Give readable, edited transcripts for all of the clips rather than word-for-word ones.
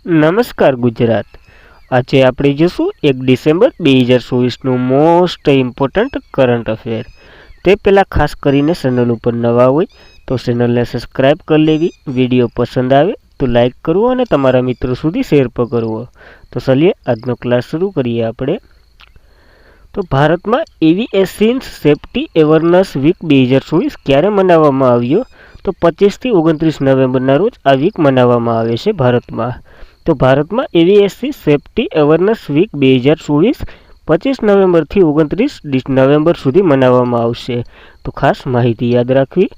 નમસ્કાર ગુજરાત। આજે આપણે જોશું 1 ડિસેમ્બર 2024નું મોસ્ટ ઇમ્પોર્ટન્ટ કરંટ અફેર। તે પહેલાં ખાસ કરીને ચેનલ ઉપર નવા હોય તો ચેનલને સબસ્ક્રાઈબ કરી લેવી, વિડીયો પસંદ આવે તો લાઈક કરવો અને તમારા મિત્રો સુધી શેર પણ કરવો। તો ચલીએ આજનો ક્લાસ શરૂ કરીએ આપણે। તો ભારતમાં એવિએશન સેફ્ટી અવેરનેસ વીક 2024 ક્યારે મનાવવામાં આવ્યો? તો 25 થી 29 નવેમ્બરના રોજ આ વીક મનાવવામાં આવે છે ભારતમાં। તો ભારતમાં એવિએશન સેફ્ટી અવેરનેસ વીક 2024 25 નવેમ્બરથી 29 નવેમ્બર સુધી મનાવવામાં આવશે। તો ખાસ માહિતી યાદ રાખવી।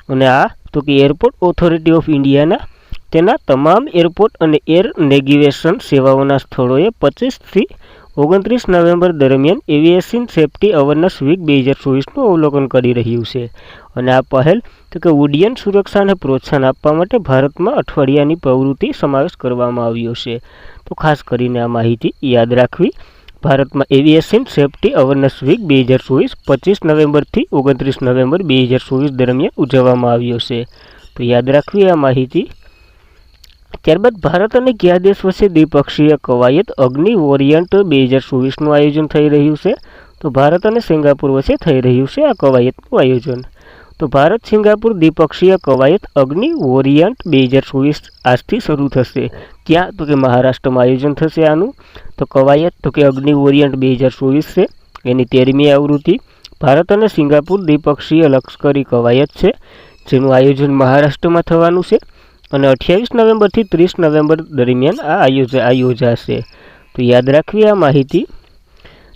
અને આ તો કે એરપોર્ટ ઓથોરિટી ઓફ ઇન્ડિયાના તેના તમામ એરપોર્ટ અને એર નેવિગેશન સેવાઓના સ્થળોએ 25 થી 29 નવેમ્બર દરમિયાન એવિએશન સેફ્ટી અવેરનેસ વીક 2024નું અવલોકન કરી રહ્યું છે। અને આ પહેલ તો કે ઉડ્ડયન સુરક્ષાને પ્રોત્સાહન આપવા માટે ભારતમાં અઠવાડિયાની પ્રવૃત્તિ સમાવેશ કરવામાં આવ્યો છે। તો ખાસ કરીને આ માહિતી યાદ રાખવી। ભારતમાં એવિએશન સેફ્ટી અવેરનેસ વીક 2024 25 નવેમ્બરથી 29 નવેમ્બર 2024 દરમિયાન ઉજવવામાં આવ્યો છે। તો યાદ રાખવી આ માહિતી। ત્યારબાદ ભારત અને કયા દેશ વચ્ચે દ્વિપક્ષીય કવાયત અગ્નિ વોરિયન્ટ 2024નું આયોજન થઈ રહ્યું છે? તો ભારત અને સિંગાપુર વચ્ચે થઈ રહ્યું છે આ કવાયતનું આયોજન। તો ભારત સિંગાપુર દ્વિપક્ષીય કવાયત અગ્નિ વોરિયન્ટ 2024 આજથી શરૂ થશે। ક્યાં? તો કે મહારાષ્ટ્રમાં આયોજન થશે આનું। તો કવાયત તો કે અગ્નિ વોરિયન્ટ 2024 છે, એની 13મી આવૃત્તિ। ભારત અને સિંગાપુર દ્વિપક્ષીય લશ્કરી કવાયત છે જેનું આયોજન મહારાષ્ટ્રમાં થવાનું છે અને 28 નવેમ્બરથી 30 નવેમ્બર દરમિયાન આ યોજાશે। તો યાદ રાખવી આ માહિતી।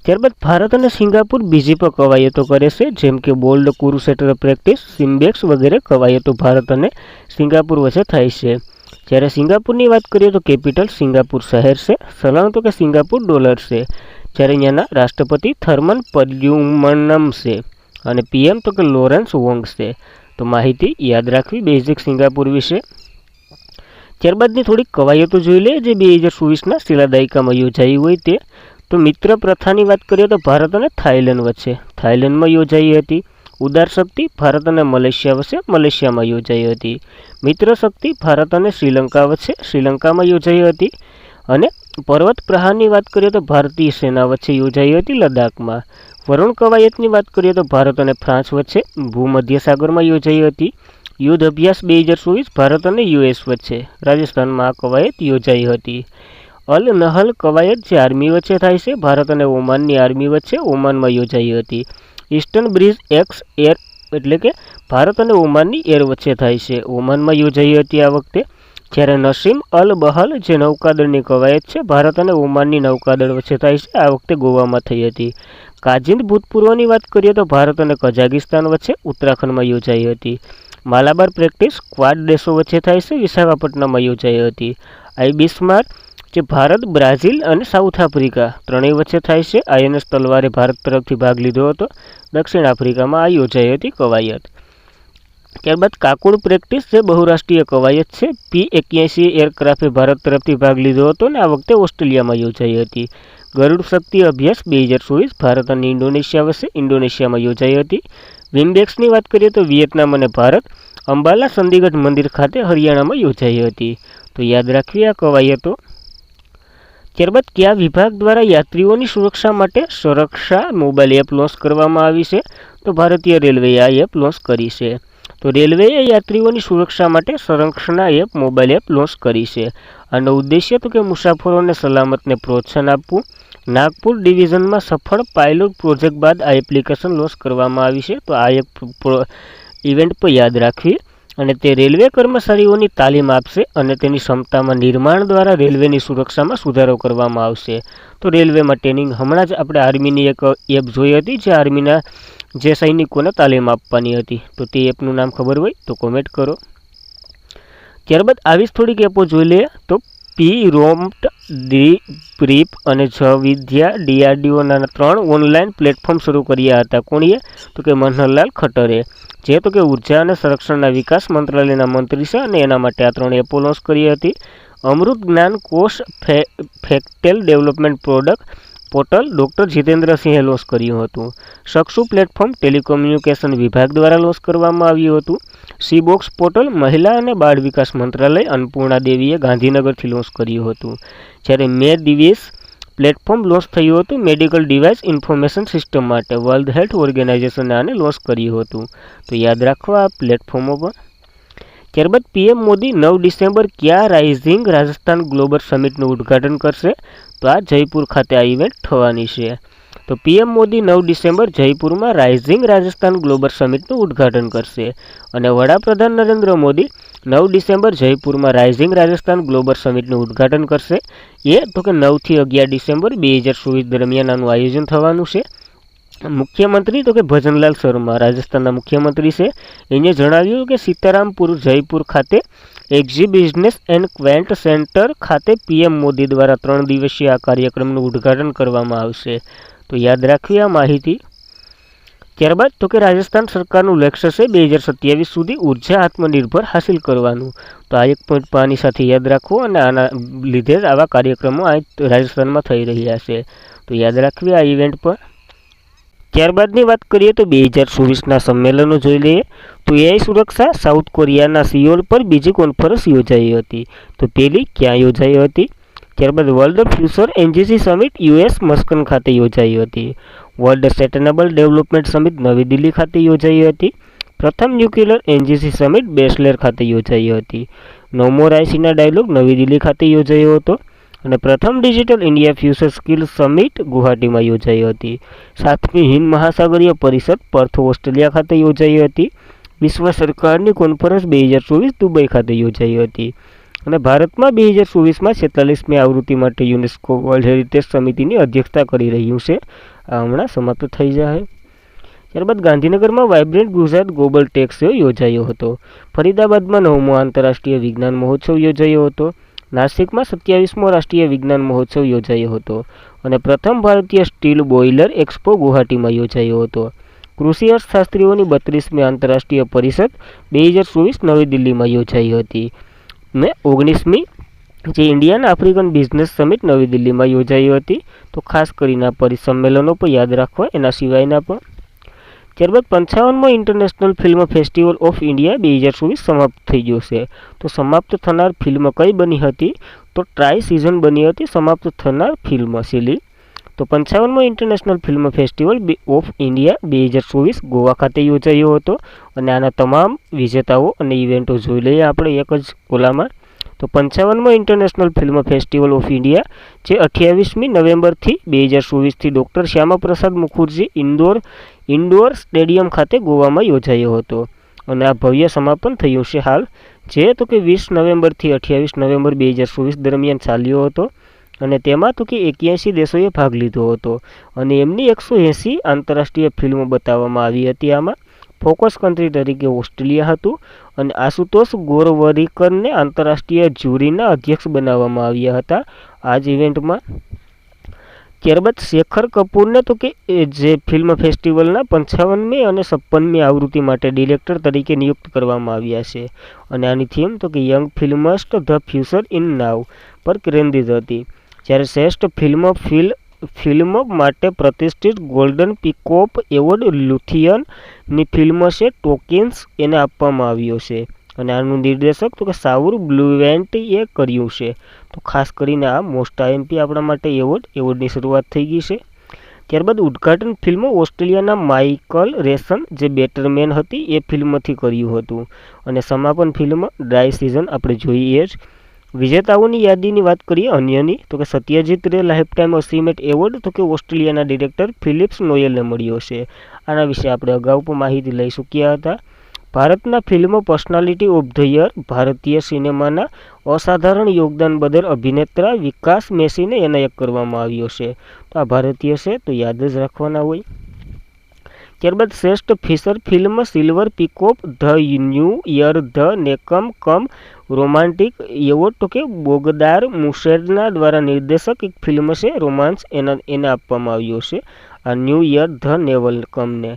ત્યારબાદ ભારત અને સિંગાપુર બીજી પણ કવાયતો કરે છે, જેમ કે બોલ્ડ કુરુક્ષેત્ર પ્રેક્ટિસ, સિમ્બેક્સ વગેરે કવાયતો ભારત અને સિંગાપુર વચ્ચે થાય છે। જ્યારે સિંગાપુરની વાત કરીએ તો કેપિટલ સિંગાપુર શહેર છે, ચલણ તો કે સિંગાપુર ડોલર છે। જ્યારે અહીંયાના રાષ્ટ્રપતિ થર્મન પર્યુમનમ છે અને પીએમ તો કે લોરેન્સ વોંગ છે। તો માહિતી યાદ રાખવી બેઝિક સિંગાપુર વિશે। ત્યારબાદની થોડીક કવાયતો જોઈ લે જે 2024ના છેલ્લા દાયકામાં યોજાઈ હોય તે। તો મિત્ર પ્રથાની વાત કરીએ તો ભારત અને થાઇલેન્ડ વચ્ચે થાઇલેન્ડમાં યોજાઈ હતી। ઉદાર શક્તિ ભારત અને મલેશિયા વચ્ચે મલેશિયામાં યોજાઈ હતી। મિત્ર શક્તિ ભારત અને શ્રીલંકા વચ્ચે શ્રીલંકામાં યોજાઈ હતી। અને પર્વત પ્રહારની વાત કરીએ તો ભારતીય સેના વચ્ચે યોજાઈ હતી લદ્દાખમાં। વરુણ કવાયતની વાત કરીએ તો ભારત અને ફ્રાન્સ વચ્ચે ભૂમધ્ય સાગરમાં યોજાઈ હતી। યુદ્ધ અભ્યાસ 2024 ભારત અને યુએસ વચ્ચે રાજસ્થાનમાં આ કવાયત યોજાઈ હતી। અલ નહલ કવાયત જે આર્મી વચ્ચે થાય છે, ભારત અને ઓમાનની આર્મી વચ્ચે ઓમાનમાં યોજાઈ હતી। ઈસ્ટર્ન બ્રિજ એક્સ એર એટલે કે ભારત અને ઓમાનની એર વચ્ચે થાય છે, ઓમાનમાં યોજાઈ હતી આ વખતે। જ્યારે નસીમ અલ બહલ જે નૌકાદળની કવાયત છે, ભારત અને ઓમાનની નૌકાદળ વચ્ચે થાય છે, આ વખતે ગોવામાં થઈ હતી। કાજિંદ ભૂતપૂર્વની વાત કરીએ તો ભારત અને કઝાકિસ્તાન વચ્ચે ઉત્તરાખંડમાં યોજાઈ હતી। માલાબાર પ્રેક્ટિસ ક્વાડ દેશો વચ્ચે થાય છે, વિશાખાપટ્ટનમમાં યોજાઈ હતી। આઈબિસ્માર જે ભારત, બ્રાઝિલ અને સાઉથ આફ્રિકા ત્રણેય વચ્ચે થાય છે। આઈએનએસ તલવારે ભારત તરફથી ભાગ લીધો હતો, દક્ષિણ આફ્રિકામાં આ યોજાઈ હતી કવાયત। ત્યારબાદ કાકુડ પ્રેક્ટિસ જે બહુરાષ્ટ્રીય કવાયત છે, P-81 એરક્રાફ્ટે ભારત તરફથી ભાગ લીધો હતો અને આ વખતે ઓસ્ટ્રેલિયામાં યોજાઈ હતી। ગરુડ શક્તિ અભ્યાસ 2024 ભારત અને ઇન્ડોનેશિયા વચ્ચે ઇન્ડોનેશિયામાં યોજાઈ હતી। વિમ્બેક્સની વાત કરીએ તો વિયેતનામ અને ભારત અંબાલા ચંદીગઢ મંદિર ખાતે હરિયાણામાં યોજાઈ હતી। તો યાદ રાખવી આ કવાયતો। ત્યારબાદ કયા વિભાગ દ્વારા યાત્રીઓની સુરક્ષા માટે સુરક્ષા મોબાઈલ એપ લોન્ચ કરવામાં આવી છે? તો ભારતીય રેલવેએ આ એપ લોન્ચ કરી છે। તો રેલવેએ યાત્રીઓની સુરક્ષા માટે સંરક્ષણા એપ મોબાઈલ એપ લોન્ચ કરી છે। આનો ઉદ્દેશ્ય તો કે મુસાફરોને સલામતને પ્રોત્સાહન આપવું। નાગપુર ડિવિઝનમાં સફળ પાયલોટ પ્રોજેક્ટ બાદ આ એપ્લિકેશન લોન્ચ કરવામાં આવી છે। તો આ એક ઇવેન્ટ પર યાદ રાખવી। અને તે રેલવે કર્મચારીઓની તાલીમ આપશે અને તેની ક્ષમતામાં નિર્માણ દ્વારા રેલવેની સુરક્ષામાં સુધારો કરવામાં આવશે। તો રેલવેમાં ટ્રેનિંગ હમણાં જ આપણે આર્મીની એક એપ જોઈ હતી જે આર્મીના જે સૈનિકોને તાલીમ આપવાની હતી। તો તે એપનું નામ ખબર હોય તો કોમેન્ટ કરો। ત્યારબાદ આવી જ થોડીક એપો જોઈ લઈએ। તો PROMPT, DPRIP અને જવિદ્યા DRDOના 3 ઓનલાઈન પ્લેટફોર્મ શરૂ કર્યા હતા। કોણીએ? તો કે મનહરલાલ ખટ્ટરે, જે તો કે ઉર્જા અને સંરક્ષણના વિકાસ મંત્રાલયના મંત્રી છે અને એના માટે આ 3 એપો લોન્ચ કરી હતી। અમૃત જ્ઞાન કોષ ફેક્ટેલ ડેવલપમેન્ટ પોર્ટલ ડૉક્ટર જીતેન્દ્રસિંહે લોન્ચ કર્યું હતું। સક્ષુ પ્લેટફોર્મ ટેલિકોમ્યુનિકેશન વિભાગ દ્વારા લોન્ચ કરવામાં આવ્યું હતું। સી બોક્સ પોર્ટલ મહિલા અને બાળ વિકાસ મંત્રાલય અન્નપૂર્ણા દેવીએ ગાંધીનગરથી લોન્ચ કર્યું હતું. જ્યારે મે દિવસ પ્લેટફોર્મ લોન્ચ થયું હતું મેડિકલ ડિવાઇસ ઇન્ફોર્મેશન સિસ્ટમ માટે. વર્લ્ડ હેલ્થ ઓર્ગેનાઇઝેશને આને લોન્ચ કર્યું હતું. તો યાદ રાખવા આ પ્લેટફોર્મો પર. ત્યારબાદ પીએમ મોદી 9 ડિસેમ્બર ક્યાં રાઇઝિંગ રાજસ્થાન ગ્લોબલ સમિટનું ઉદ્ઘાટન કરશે? તો આ જયપુર ખાતે આ ઇવેન્ટ થવાની છે. તો પીએમ મોદી 9 ડિસેમ્બર જયપુરમાં રાઇઝિંગ રાજસ્થાન ગ્લોબલ સમિટનું ઉદ્ઘાટન કરશે. અને વડાપ્રધાન નરેન્દ્ર મોદી 9 ડિસેમ્બર જયપુરમાં રાઇઝિંગ રાજસ્થાન ગ્લોબલ સમિટનું ઉદ્ઘાટન કરશે. એ તો કે 9 થી 11 ડિસેમ્બર 2024 દરમિયાન આનું આયોજન થવાનું છે. મુખ્યમંત્રી તો કે ભજનલાલ શર્મા રાજસ્થાનના મુખ્યમંત્રી છે. એને જણાવ્યું કે સીતારામપુર જયપુર ખાતે એક્ઝિબિશનેસ એન્ડ ક્વેન્ટ સેન્ટર ખાતે પીએમ મોદી દ્વારા 3 દિવસીય આ કાર્યક્રમનું ઉદ્ઘાટન કરવામાં આવશે. તો યાદ રાખવી આ માહિતી. ત્યારબાદ તો કે રાજસ્થાન સરકારનું લક્ષ્ય છે 2027 સુધી ઉર્જા આત્મનિર્ભર હાસિલ કરવાનું. તો આ એક પોઈન્ટ આની સાથે યાદ રાખવો અને આના લીધે જ આવા કાર્યક્રમો રાજસ્થાનમાં થઈ રહ્યા છે. તો યાદ રાખવી આ ઇવેન્ટ પર. ત્યારબાદની વાત કરીએ તો 2024ના સંમેલનો જોઈ લઈએ. તો એઆઈ સુરક્ષા સાઉથ કોરિયાના સિયોલ પર બીજી કોન્ફરન્સ યોજાઈ હતી. તો પહેલી ક્યાં યોજાઈ હતી? ત્યારબાદ world future energy summit US મસ્કન ખાતે યોજાઈ હતી. વર્લ્ડ સસ્ટેનેબલ ડેવલપમેન્ટ સમિટ નવી દિલ્હી ખાતે યોજાઈ હતી. પ્રથમ ન્યુક્લિયર એનજીસી સમિટ બેસલેર ખાતે યોજાઈ હતી. નવમો રાયસીના ડાયલોગ નવી દિલ્હી ખાતે યોજાયો હતો. અને પ્રથમ digital India future skill summit ગુવાહાટીમાં યોજાઈ હતી. 7મી હિન્દ મહાસાગરીય પરિષદ પર્થ ઓસ્ટ્રેલિયા ખાતે યોજાઈ હતી. વિશ્વ સરકારની કોન્ફરન્સ 2024 દુબઈ ખાતે યોજાઈ હતી. અને ભારતમાં 2024માં 46મી આવૃત્તિ માટે યુનેસ્કો વર્લ્ડ હેરિટેજ સમિતિની અધ્યક્ષતા કરી રહ્યું છે. આ હમણાં સમાપ્ત થઈ જાય. ત્યારબાદ ગાંધીનગરમાં vibrant Gujarat global tech show યોજાયો હતો. ફરીદાબાદમાં 9મો આંતરરાષ્ટ્રીય વિજ્ઞાન મહોત્સવ યોજાયો હતો. નાસિકમાં 27મો રાષ્ટ્રીય વિજ્ઞાન મહોત્સવ યોજાયો હતો. અને પ્રથમ ભારતીય સ્ટીલ બોઇલર એક્સપો ગુવાહાટીમાં યોજાયો હતો. કૃષિ અર્થશાસ્ત્રીઓની 32મી આંતરરાષ્ટ્રીય પરિષદ 2024 નવી દિલ્હીમાં યોજાઈ હતી. ને 19મી જે ઇન્ડિયન આફ્રિકન બિઝનેસ સમિટ નવી દિલ્હીમાં યોજાઈ હતી. તો ખાસ કરીને આ પરિસંમેલનો પણ યાદ રાખવા, એના સિવાયના પણ. ત્યારબાદ 55મો international film festival of India 2024 સમાપ્ત થઈ ગયો છે. તો સમાપ્ત થનાર ફિલ્મ કઈ બની હતી? તો ટ્રાય સિઝન બની હતી સમાપ્ત થનાર ફિલ્મ સિલી. તો 55મો international film festival of India 2024 Goa ખાતે યોજાયો હતો. અને આના તમામ વિજેતાઓ અને ઇવેન્ટો જોઈ લઈએ આપણે એક જ ઓલામાં. તો 55મો international film festival of India જે 28મી નવેમ્બરથી 2024થી doctor Shyamaprasad Mukherjee indoor stadium ખાતે ગોવામાં યોજાયો હતો. અને આ ભવ્ય સમાપન થયું છે હાલ, જે તો કે 20 નવેમ્બરથી 28 નવેમ્બર 2024 દરમિયાન ચાલ્યો હતો. અને તેમાં તો કે 81 દેશોએ ભાગ લીધો હતો. અને એમની 180 આંતરરાષ્ટ્રીય ફિલ્મો બતાવવામાં આવી હતી. આમાં ફોકસ કન્ટ્રી તરીકે ઓસ્ટ્રેલિયા હતું. અને આશુતોષ ગોરવરીકરને આંતરરાષ્ટ્રીય જ્યુરીના અધ્યક્ષ બનાવવામાં આવ્યા હતા આ જ ઇવેન્ટમાં. ત્યારબાદ શેખર કપૂરને તો કે જે ફિલ્મ ફેસ્ટિવલના 55મી અને 56મી આવૃત્તિ માટે ડિરેક્ટર તરીકે નિયુક્ત કરવામાં આવ્યા છે. અને આની થીમ તો કે યંગ ફિલ્મસ્ટ ધ ફ્યુચર ઇન નાવ પર કેન્દ્રિત હતી. જ્યારે શ્રેષ્ઠ ફિલ્મ માટે પ્રતિષ્ઠિત ગોલ્ડન પીકોક એવોર્ડ લુથિયનની ફિલ્મ છે ટોકિન્સ એને આપવામાં આવ્યો છે. અને આનું નિર્દેશક તો કે સાઉર બ્લુવેન્ટીએ કર્યું છે. તો ખાસ કરીને આ મોસ્ટ આઈએમપી આપણા માટે એવોર્ડની શરૂઆત થઈ ગઈ છે. ત્યારબાદ ઉદ્ઘાટન ફિલ્મ ઓસ્ટ્રેલિયાના માઇકલ રેસન જે બેટરમેન હતી એ ફિલ્મથી કર્યું હતું. અને સમાપન ફિલ્મ ડ્રાય સિઝન આપણે જોઈએ જ. વિજેતાઓની યાદીની વાત કરીએ અન્યની તો કે સત્યજીત રે લાઈફટાઈમ અચીવમેન્ટ એવોર્ડ તો કે ઓસ્ટ્રેલિયાના ડિરેક્ટર ફિલિપ્સ નોયલને મળ્યો છે. આના વિશે આપણે અગાઉ પણ માહિતી લઈ ચૂક્યા હતા. ભારતના film personality of the year ભારતીય સિનેમાના અસાધારણ યોગદાન બદલ અભિનેતા વિકાસ મેસીને એનાયત કરવામાં આવ્યો છે. તો આ ભારતીય છે તો યાદ જ રાખવાના હોય. ત્યારબાદ શ્રેષ્ઠ feature film silver peacock the new year that નેકમ કમ રોમાન્ટિક એવોર્ડ તો કે બોગદાર મુસેરના દ્વારા નિર્દેશક એક ફિલ્મ છે રોમાન્સ એને આપવામાં આવ્યો છે આ ન્યૂ યર ધ નેવલકમને.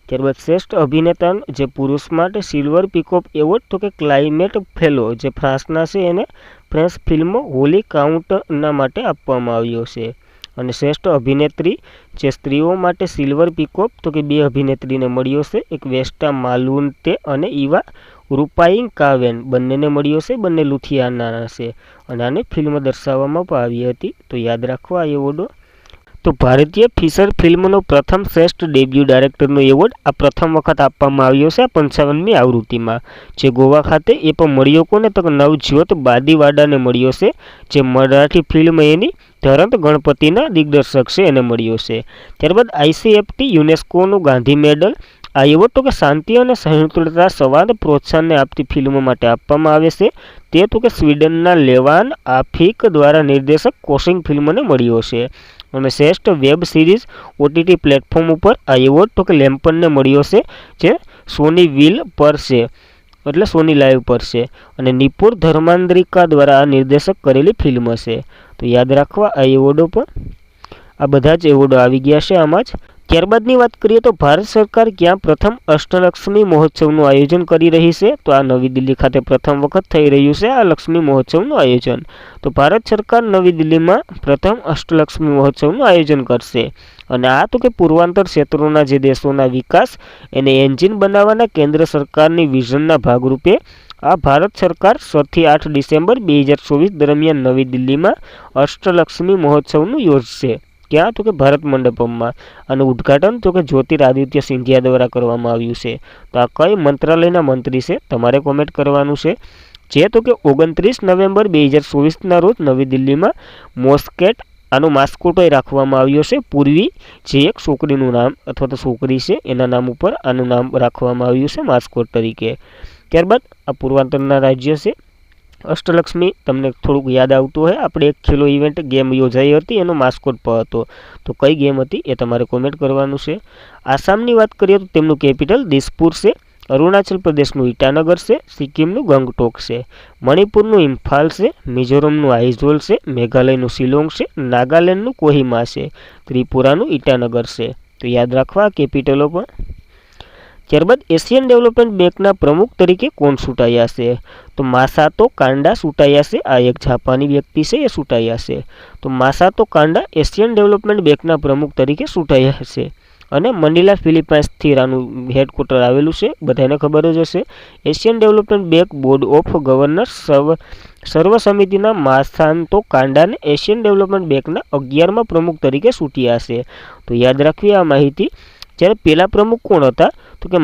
ત્યારબાદ શ્રેષ્ઠ અભિનેતા જે પુરુષ માટે સિલ્વર પીકોક એવોર્ડ તો કે ક્લાઇમેટ ફેલો જે ફ્રાન્સના છે એને ફ્રેન્ચ ફિલ્મ હોલી કાઉન્ટના માટે આપવામાં આવ્યો છે. અને શ્રેષ્ઠ અભિનેત્રી જે સ્ત્રીઓ માટે સિલ્વર પીકોક તો કે 2 અભિનેત્રીને મળ્યો છે, એક વેસ્ટા માલુન્તે અને ઇવા રૂપાઈંગ કાવેન બંનેને મળ્યો છે, બંને લુધિયાનાના છે અને આને ફિલ્મ દર્શાવવામાં પણ આવી હતી. તો યાદ રાખવા આ એવોર્ડો. તો ભારતીય ફીચર ફિલ્મનો પ્રથમ શ્રેષ્ઠ ડેબ્યુ ડાયરેક્ટરનો એવોર્ડ આ પ્રથમ વખત આપવામાં આવ્યો છે 55મી આવૃત્તિમાં, જે ગોવા ખાતે એ પણ મળ્યો કોને તો નવજ્યોત બાદીવાડાને મળ્યો છે, જે મરાઠી ફિલ્મ એની ધરંત ગણપતિના દિગ્દર્શક છે એને મળ્યો છે. ત્યારબાદ ICFT યુનેસ્કોનું ગાંધી મેડલ. આ એવોર્ડ તો કે શાંતિ અને સહિષ્ણુતા સંવાદ પ્રોત્સાહનને આપતી ફિલ્મો માટે આપવામાં આવે છે. તે તો કે સ્વીડનના લેવાન આફિક દ્વારા નિર્દેશક કોસિંગ ફિલ્મને મળ્યો છે. અને શ્રેષ્ઠ વેબ સિરીઝ OTT પ્લેટફોર્મ ઉપર આ એવોર્ડ તો કે લેમ્પનને મળ્યો છે, જે સોની વિલ પર છે, એટલે સોની લાઈવ પર છે અને નિપુર ધર્માંદ્રિકા દ્વારા આ નિર્દેશક કરેલી ફિલ્મ છે. તો યાદ રાખવા આ એવોર્ડો પણ. આ બધા જ એવોર્ડો આવી ગયા છે આમાં જ. ત્યારબાદની વાત કરીએ તો ભારત સરકાર ક્યાં પ્રથમ અષ્ટલક્ષ્મી મહોત્સવનું આયોજન કરી રહી છે? તો આ નવી દિલ્હી ખાતે પ્રથમ વખત થઈ રહ્યું છે આ લક્ષ્મી મહોત્સવનું આયોજન. તો ભારત સરકાર નવી દિલ્હીમાં પ્રથમ અષ્ટલક્ષ્મી મહોત્સવનું આયોજન કરશે અને આ તો કે પૂર્વાંચલ ક્ષેત્રોના જે દેશોના વિકાસ એને એન્જિન બનાવવાના કેન્દ્ર સરકારની વિઝનના ભાગરૂપે આ ભારત સરકાર 6 થી 8 ડિસેમ્બર 2024 દરમિયાન નવી દિલ્હીમાં અષ્ટલક્ષ્મી મહોત્સવનું યોજશે. ક્યાં તો કે ભારત મંડપમમાં. અને ઉદ્ઘાટન તો કે જ્યોતિરાદિત્ય સિંધિયા દ્વારા કરવામાં આવ્યું છે. તો આ કઈ મંત્રાલયના મંત્રી છે તમારે કોમેન્ટ કરવાનું છે. જે તો કે 29 નવેમ્બર 2024ના રોજ નવી દિલ્હીમાં મોસ્કેટ આનો માસ્કોટો રાખવામાં આવ્યો છે. પૂર્વી જે એક છોકરીનું નામ અથવા તો છોકરી છે એના નામ ઉપર આનું નામ રાખવામાં આવ્યું છે માસ્કોટ તરીકે. ત્યારબાદ આ પૂર્વાંચલના રાજ્ય છે. અષ્ટલક્ષ્મી તમને થોડુંક યાદ આવતું હોય, આપણે એક ખેલો ઇવેન્ટ ગેમ યોજાઈ હતી, એનો માસ્કોટ પણ હતો. તો કઈ ગેમ હતી એ તમારે કોમેન્ટ કરવાનું છે. આસામની વાત કરીએ તો તેમનું કેપિટલ દિસપુર છે. અરુણાચલ પ્રદેશનું ઈટાનગર છે. સિક્કિમનું ગંગટોક છે. મણિપુરનું ઇમ્ફાલ છે. મિઝોરમનું આઇઝોલ છે. મેઘાલયનું શિલોંગ છે. નાગાલેન્ડનું કોહિમા છે. ત્રિપુરાનું ઈટાનગર છે. તો યાદ રાખવા કેપિટલો પણ. ત્યારબાદ એશિયન ડેવલપમેન્ટ બેંકના પ્રમુખ તરીકે કોણ ચૂંટાયા છે? તો માસાતો કાંડા ચૂંટાયા છે. આ એક જાપાની વ્યક્તિ છે એ ચૂંટાયા છે. તો માસાતો કાંડા એશિયન ડેવલપમેન્ટ બેંકના પ્રમુખ તરીકે ચૂંટાયા છે અને મનીલા ફિલિપાઇન્સથી આનું હેડક્વાર્ટર આવેલું છે, બધાને ખબર જ હશે. Asian development bank board of governors સર્વસમિતિના માસાતો કાંડાને એશિયન ડેવલપમેન્ટ બેંકના 11મા પ્રમુખ તરીકે ચૂંટ્યા છે. તો યાદ રાખવી આ માહિતી. જ્યારે પહેલા પ્રમુખ કોણ હતા? તો કે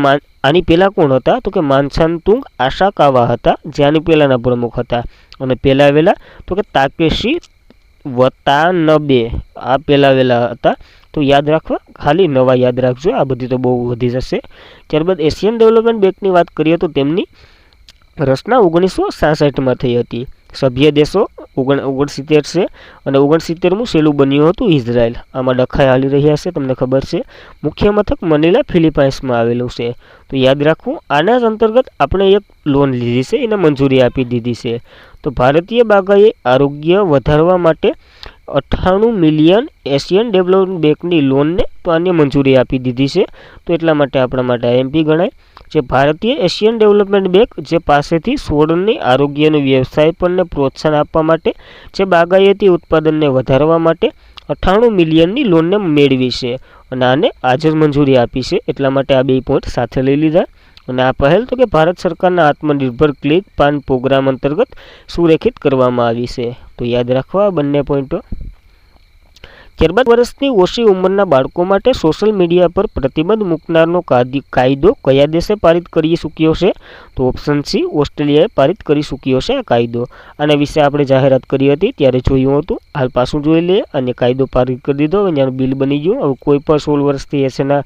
આની પહેલાં કોણ હતા? તો કે માનસાન્તુંગ આશાકાવા હતા, જે આની પહેલાંના પ્રમુખ હતા. અને પહેલાં વહેલા તો કે તાકેશી વતાનબે આ પહેલાં વહેલા હતા. તો યાદ રાખવા, ખાલી નવા યાદ રાખજો, આ બધી તો બહુ વધી જશે. ત્યારબાદ એશિયન ડેવલપમેન્ટ બેંકની વાત કરીએ તો તેમની રચના 1966માં થઈ હતી. સભ્ય દેશો 69 છે અને 69મું છેલ્લું બન્યું હતું ઇઝરાયલ. આમાં ડખાઈ હાલી રહ્યા છે, તમને ખબર છે. મુખ્ય મથક મનીલા ફિલિપાઇન્સમાં આવેલું છે. તો યાદ રાખવું. આના જ અંતર્ગત આપણે એક લોન લીધી છે, એને મંજૂરી આપી દીધી છે. તો ભારતીય બાગાએ આરોગ્ય વધારવા માટે 98 મિલિયન એશિયન ડેવલપમેન્ટ બેંકની લોનને તો આને મંજૂરી આપી દીધી છે. તો એટલા માટે આપણા માટે IMP ગણાય. જે ભારતીય એશિયન ડેવલપમેન્ટ બેંક જે પાસેથી છોડની આરોગ્યનો વ્યવસાય પરને પ્રોત્સાહન આપવા માટે, જે બાગાયતી ઉત્પાદનને વધારવા માટે 98 મિલિયનની લોનને મેળવી છે અને આને આજે જ મંજૂરી આપી છે. એટલા માટે આ બે પોઈન્ટ સાથે લઈ લીધા. અને આ પહેલ તો કે ભારત સરકારના આત્મનિર્ભર ક્લિક પાન પ્રોગ્રામ અંતર્ગત સુરેખિત કરવામાં આવી છે. તો યાદ રાખવા બંને પોઈન્ટો. ત્યારબાદ વર્ષની ઓછી ઉંમરના બાળકો માટે સોશિયલ મીડિયા પર પ્રતિબંધ મૂકનારનો કાયદો કયા દેશે પારિત કરી ચૂક્યો છે? તો ઓપ્શન સી ઓસ્ટ્રેલિયાએ પારિત કરી ચૂક્યો છે આ કાયદો. આના વિશે આપણે જાહેરાત કરી હતી ત્યારે જોયું હતું. હાલ પાછું જોઈ લઈએ. અને કાયદો પારિત કરી દીધો, એનું બિલ બની ગયું. હવે કોઈ પણ 16 વર્ષથી એસેના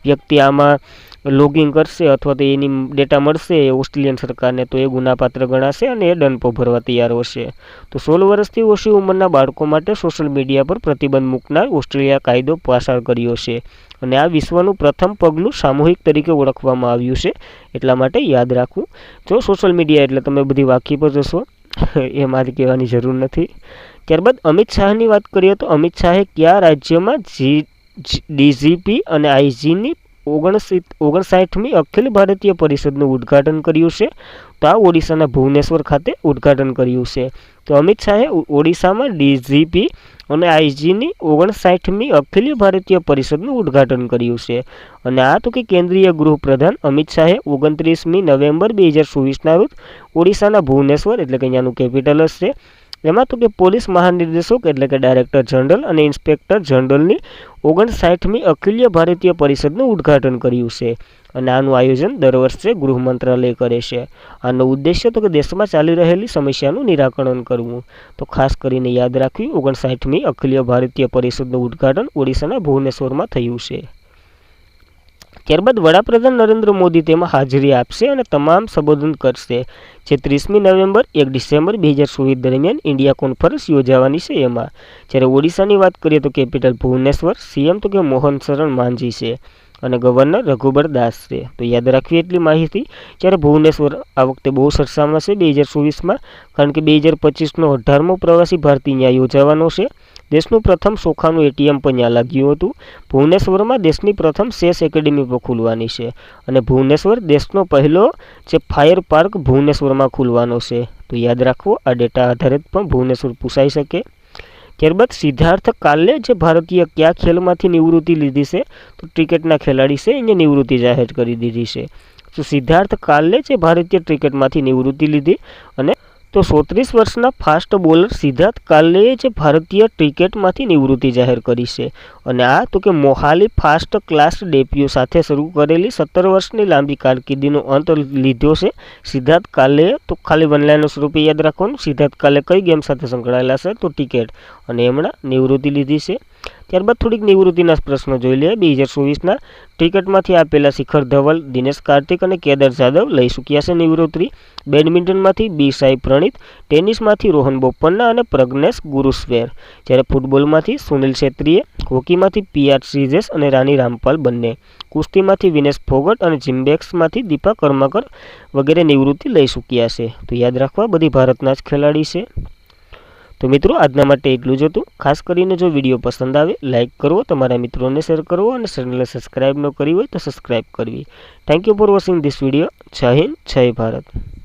વ્યક્તિ આમાં લોગિંગ કરશે અથવા તો એની ડેટા મળશે ઓસ્ટ્રેલિયન સરકારને તો એ ગુનાપાત્ર ગણાશે અને એ દંડ પણ ભરવા તૈયાર હશે. તો 16 વર્ષથી ઓછી ઉંમરના બાળકો માટે સોશિયલ મીડિયા પર પ્રતિબંધ મૂકનાર ઓસ્ટ્રેલિયા કાયદો પસાર કર્યો છે અને આ વિશ્વનું પ્રથમ પગલું સામૂહિક તરીકે ઓળખવામાં આવ્યું છે. એટલા માટે યાદ રાખવું. જો સોશિયલ મીડિયા એટલે તમે બધી વાકેફ જ હશો, એ મારે કહેવાની જરૂર નથી. ત્યારબાદ અમિત શાહની વાત કરીએ તો અમિત શાહે કયા રાજ્યમાં DGP અને IGની 59મી અખિલ ભારતીય પરિષદનું ઉદ્ઘાટન કર્યું છે. તો આ ઓડિશાના ભુવનેશ્વર ખાતે ઉદ્ઘાટન કર્યું છે. તો અમિત શાહે ઓડિશામાં ડીજીપી અને આઈજીની 59મી અખિલ ભારતીય પરિષદનું ઉદ્ઘાટન કર્યું છે. અને આ તો કે કેન્દ્રીય ગૃહપ્રધાન અમિત શાહે 29મી નવેમ્બર 2024ના રોજ ઓડિશાના ભુવનેશ્વર એટલે કે અહીંયાનું કેપિટલ હશે એમાં તો કે પોલીસ મહાનિર્દેશક એટલે કે ડાયરેક્ટર જનરલ અને ઇન્સ્પેક્ટર જનરલની 59મી અખિલ ભારતીય પરિષદનું ઉદ્ઘાટન કર્યું છે. અને આનું આયોજન દર વર્ષે ગૃહ મંત્રાલય કરે છે. આનો ઉદ્દેશ્ય તો કે દેશમાં ચાલી રહેલી સમસ્યાનું નિરાકરણ કરવું. તો ખાસ કરીને યાદ રાખવી 59મી અખિલ ભારતીય પરિષદનું ઉદ્ઘાટન ઓડિશાના ભુવનેશ્વરમાં થયું છે. ત્યારબાદ વડાપ્રધાન નરેન્દ્ર મોદી તેમાં હાજરી આપશે અને તમામ સંબોધન કરશે. જે 30મી નવેમ્બર 1 ડિસેમ્બર 2024 દરમિયાન ઇન્ડિયા કોન્ફરન્સ યોજાવાની છે એમાં. જ્યારે ઓડિશાની વાત કરીએ તો કેપિટલ ભુવનેશ્વર, સીએમ તો કે મોહન શરણ માંઝી છે અને ગવર્નર રઘુબર દાસ છે. તો યાદ રાખવી એટલી માહિતી. જ્યારે ભુવનેશ્વર આ વખતે બહુ સરસામાં છે 2024માં, કારણ કે 2025નો 18મો પ્રવાસી ભારતીય ત્યાં યોજાવાનો છે. દેશનું પ્રથમ સોખાનું એટીએમ પણ ત્યાં લાગ્યું હતું. ભુવનેશ્વરમાં દેશની પ્રથમ સેસ એકેડેમી પણ ખુલવાની છે અને ભુવનેશ્વર દેશનો પહેલો જે ફાયર પાર્ક ભુવનેશ્વરમાં ખુલવાનો છે. તો યાદ રાખવો, આ ડેટા આધારિત પણ ભુવનેશ્વર પૂછાઈ શકે. ત્યારબાદ સિદ્ધાર્થ કાલે જે ભારતીય કયા ખેલમાંથી નિવૃત્તિ લીધી છે? તો ક્રિકેટના ખેલાડી છે, એને નિવૃત્તિ જાહેર કરી દીધી છે. તો સિદ્ધાર્થ કાલે જે ભારતીય ક્રિકેટમાંથી નિવૃત્તિ લીધી અને તો 34 વર્ષના ફાસ્ટ બોલર સિદ્ધાર્થ કાલેએ જે ભારતીય ક્રિકેટમાંથી નિવૃત્તિ જાહેર કરી છે. અને આ તો કે મોહાલી ફાસ્ટ ક્લાસ ડેબ્યુ સાથે શરૂ કરેલી 17 વર્ષની લાંબી કારકિર્દીનો અંત લીધો છે સિદ્ધાર્થ કાલેએ. તો ખાલી વનલાઈનર સ્વરૂપે યાદ રાખવાનું, સિદ્ધાર્થ કાલે કઈ ગેમ સાથે સંકળાયેલા છે? તો ક્રિકેટ. અને એમણે નિવૃત્તિ લીધી છે. ત્યારબાદ થોડીક નિવૃત્તિના પ્રશ્નો જોઈ લઈએ. 2024ના ક્રિકેટમાંથી આપેલા શિખર ધવલ, દિનેશ કાર્તિક અને કેદાર જાદવ લઈ ચૂક્યા છે નિવૃત્તિ. બેડમિન્ટનમાંથી બી સાઈ પ્રણીત, ટેનિસમાંથી રોહન બોપન્ના અને પ્રજ્ઞેશ ગુરુસ્વેર. જ્યારે ફૂટબોલમાંથી સુનિલ છેત્રીએ, હોકીમાંથી પીઆર શ્રીજેશ અને રાની રામપાલ બંને, કુસ્તીમાંથી વિનેશ ફોગટ અને જિમ્બેક્સમાંથી દીપા કર્માકર વગેરે નિવૃત્તિ લઈ ચૂક્યા છે. તો યાદ રાખવા બધી ભારતના જ ખેલાડી છે. તો મિત્રો આજના માટે એટલું જ હતું. ખાસ કરીને જો વિડીયો પસંદ આવે લાઇક કરવો, તમારા મિત્રોને શેર કરવો અને ચેનલને સબસ્ક્રાઇબ ન કરી હોય તો સબસ્ક્રાઇબ કરવી. Thank you for watching this video. જય હિન્દ, જય ભારત.